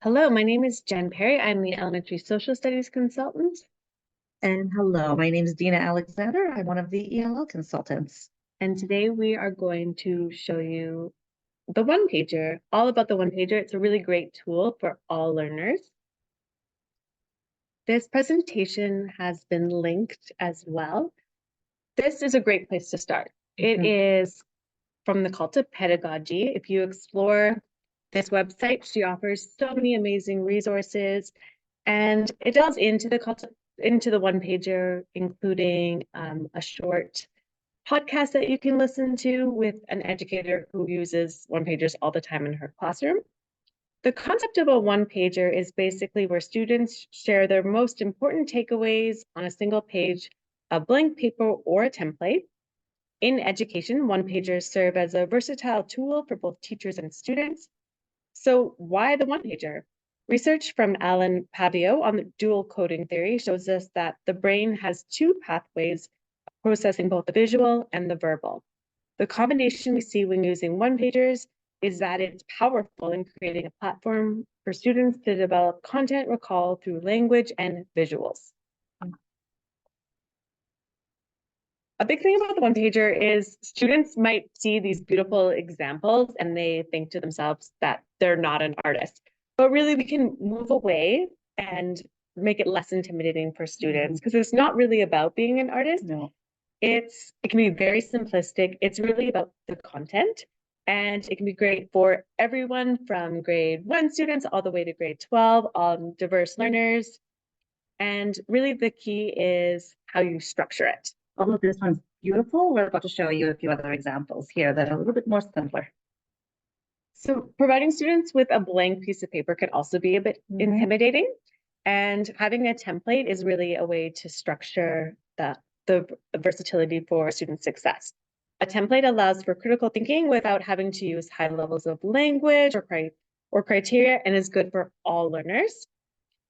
Hello, my name is Jen Perry. I'm the elementary social studies consultant. And hello, my name is Dina Alexander. I'm one of the ELL consultants. And today we are going to show you the one pager, all about the one pager. It's a really great tool for all learners. This presentation has been linked as well. This is a great place to start. It is from the Cult of Pedagogy. If you explore this website, she offers so many amazing resources, and it delves into the one pager, including a short podcast that you can listen to with an educator who uses one pagers all the time in her classroom. The concept of a one pager is basically where students share their most important takeaways on a single page, a blank paper or a template. In education, one pagers serve as a versatile tool for both teachers and students. So why the one pager? Research from Alan Pavio on the dual coding theory shows us that the brain has two pathways processing both the visual and the verbal. The combination we see when using one pagers is that it's powerful in creating a platform for students to develop content recall through language and visuals. A big thing about the one pager is students might see these beautiful examples and they think to themselves that they're not an artist. But really, we can move away and make it less intimidating for students because it's not really about being an artist. No. It can be very simplistic. It's really about the content, and it can be great for everyone from grade 1 students all the way to grade 12, diverse learners. And really the key is how you structure it. Although this one's beautiful, we're about to show you a few other examples here that are a little bit more simpler. So providing students with a blank piece of paper can also be a bit intimidating. And having a template is really a way to structure the versatility for student success. A template allows for critical thinking without having to use high levels of language or criteria, and is good for all learners.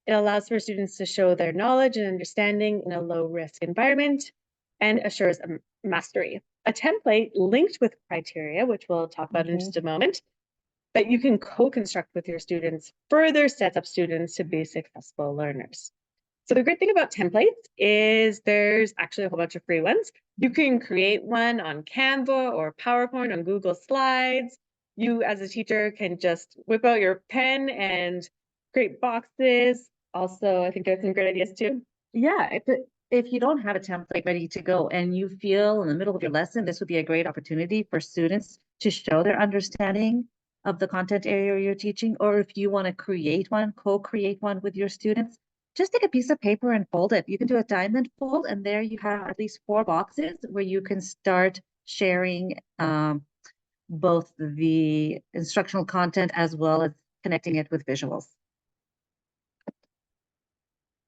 It allows for students to show their knowledge and understanding in a low-risk environment and assures mastery. A template linked with criteria, which we'll talk about in just a moment, that you can co-construct with your students, further sets up students to be successful learners. So the great thing about templates is there's actually a whole bunch of free ones. You can create one on Canva or PowerPoint on Google Slides. You as a teacher can just whip out your pen and create boxes. Also, I think there's some great ideas too. Yeah, if you don't have a template ready to go and you feel in the middle of your lesson, this would be a great opportunity for students to show their understanding of the content area you're teaching, or if you want to create one, co-create one with your students, just take a piece of paper and fold it. You can do a diamond fold, and there you have at least 4 boxes where you can start sharing both the instructional content as well as connecting it with visuals.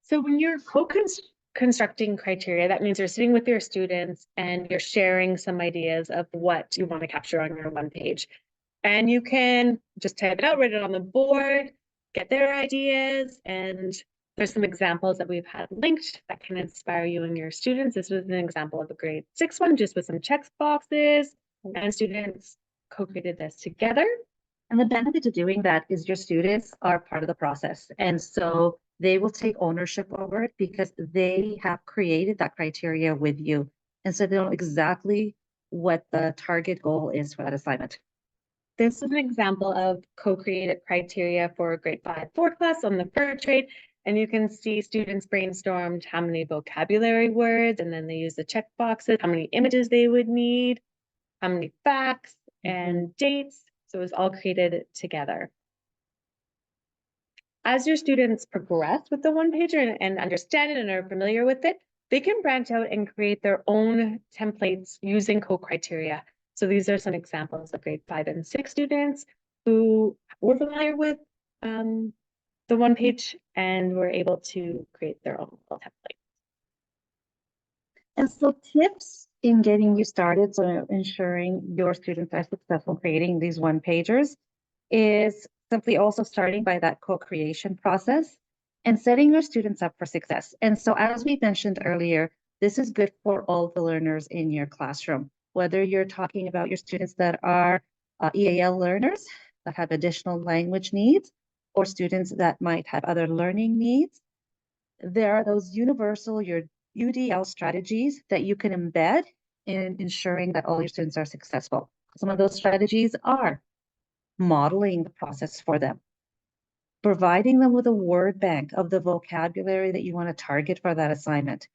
So when you're co-constructing criteria, that means you're sitting with your students and you're sharing some ideas of what you want to capture on your one page. And you can just type it out, write it on the board, get their ideas, and there's some examples that we've had linked that can inspire you and your students. This was an example of a grade 6 one, just with some check boxes, and students co-created this together. And the benefit of doing that is your students are part of the process. And so they will take ownership over it because they have created that criteria with you. And so they know exactly what the target goal is for that assignment. This is an example of co-created criteria for a grade 5-4 class on the fur trade. And you can see students brainstormed how many vocabulary words, and then they use the check boxes, how many images they would need, how many facts and dates. So it was all created together. As your students progress with the one pager and understand it and are familiar with it, they can branch out and create their own templates using co-criteria. So these are some examples of grade 5 and 6 students who were familiar with the one page and were able to create their own little template. And so tips in getting you started, so ensuring your students are successful creating these one pagers, is simply also starting by that co-creation process and setting your students up for success. And so as we mentioned earlier, this is good for all the learners in your classroom, whether you're talking about your students that are EAL learners that have additional language needs, or students that might have other learning needs. There are those universal, your UDL strategies that you can embed in ensuring that all your students are successful. Some of those strategies are modeling the process for them, providing them with a word bank of the vocabulary that you want to target for that assignment,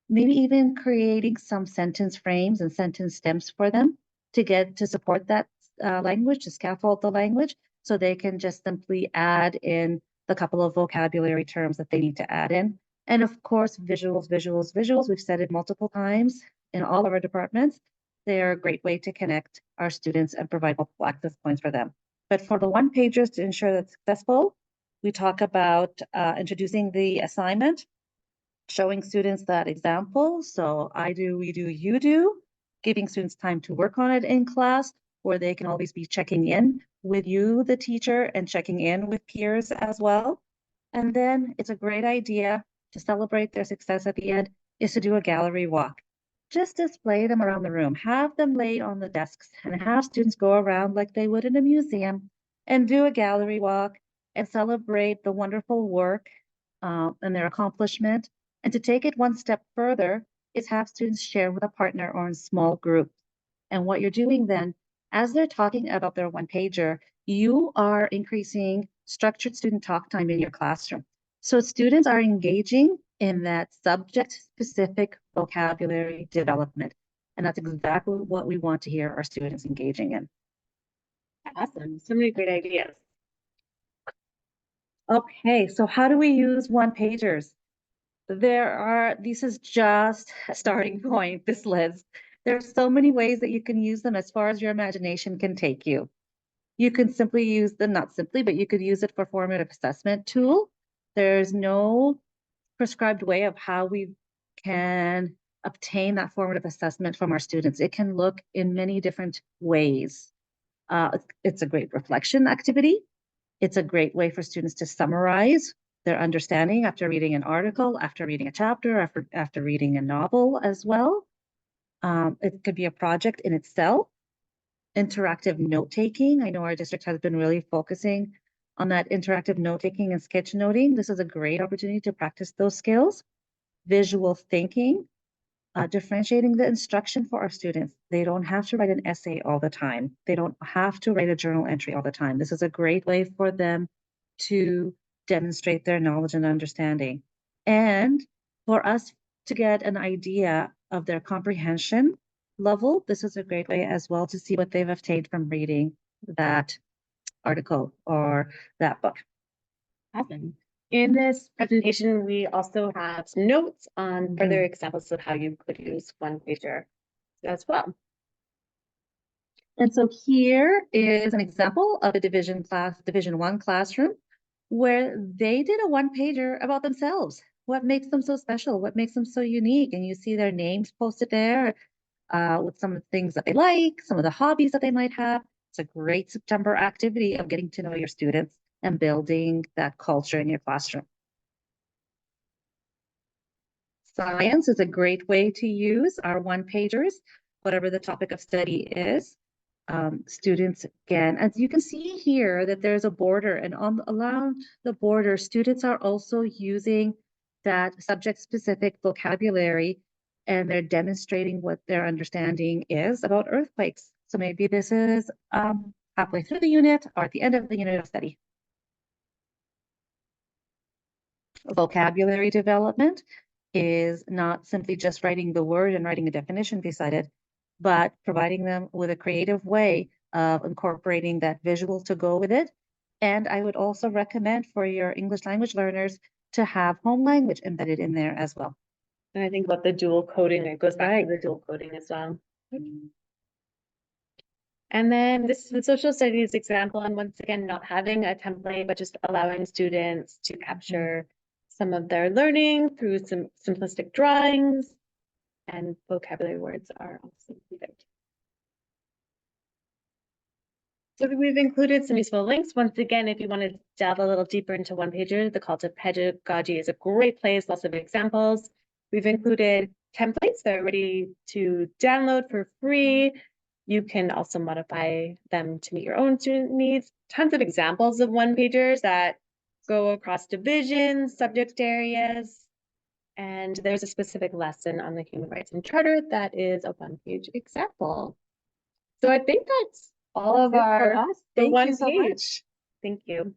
maybe even creating some sentence frames and sentence stems for them to support that language, to scaffold the language, so they can just simply add in the couple of vocabulary terms that they need to add in. And of course, visuals, visuals, visuals. We've said it multiple times in all of our departments. They're a great way to connect our students and provide multiple access points for them. But for the one pagers to ensure that's successful, we talk about introducing the assignment, showing students that example. So I do, we do, you do, giving students time to work on it in class, where they can always be checking in with you, the teacher, and checking in with peers as well. And then it's a great idea to celebrate their success at the end is to do a gallery walk. Just display them around the room, have them laid on the desks, and have students go around like they would in a museum and do a gallery walk and celebrate the wonderful work and their accomplishment. And to take it one step further is have students share with a partner or in small groups. And what you're doing then, as they're talking about their one pager, you are increasing structured student talk time in your classroom. So students are engaging in that subject-specific vocabulary development. And that's exactly what we want to hear our students engaging in. Awesome. So many great ideas. Okay, so how do we use one pagers? This is just a starting point, this list. There are so many ways that you can use them as far as your imagination can take you. You can simply use them, not simply, but you could use it for formative assessment tool. There's no prescribed way of how we can obtain that formative assessment from our students. It can look in many different ways. It's a great reflection activity. It's a great way for students to summarize their understanding after reading an article, after reading a chapter, after reading a novel as well. It could be a project in itself. Interactive note-taking. I know our district has been really focusing on that interactive note-taking and sketchnoting. This is a great opportunity to practice those skills. Visual thinking, differentiating the instruction for our students. They don't have to write an essay all the time. They don't have to write a journal entry all the time. This is a great way for them to demonstrate their knowledge and understanding. And for us to get an idea of their comprehension level, this is a great way as well to see what they've obtained from reading that article or that book. Awesome. In this presentation, we also have some notes on further examples of how you could use one pager as well. And so here is an example of a Division 1 classroom where they did a one pager about themselves. What makes them so special? What makes them so unique? And you see their names posted there with some of the things that they like, some of the hobbies that they might have. It's a great September activity of getting to know your students and building that culture in your classroom. Science is a great way to use our one pagers, whatever the topic of study is. Students, again, as you can see here, that there's a border, and around the border, students are also using that subject-specific vocabulary, and they're demonstrating what their understanding is about earthquakes. So maybe this is halfway through the unit or at the end of the unit of study. Vocabulary development is not simply just writing the word and writing a definition beside it, but providing them with a creative way of incorporating that visual to go with it. And I would also recommend for your English language learners to have home language embedded in there as well. And I think about the dual coding, it goes back to the dual coding as well. And then this is the social studies example, and once again, not having a template, but just allowing students to capture some of their learning through some simplistic drawings, and vocabulary words are also included. So we've included some useful links. Once again, if you want to delve a little deeper into one pager, the call to pedagogy is a great place, lots of examples. We've included templates that are ready to download for free. You can also modify them to meet your own student needs. Tons of examples of one pagers that go across divisions, subject areas. And there's a specific lesson on the Human Rights and Charter that is a one-page example. So I think that's all of That's it for our, us. the Thank one you so page. much. Thank you.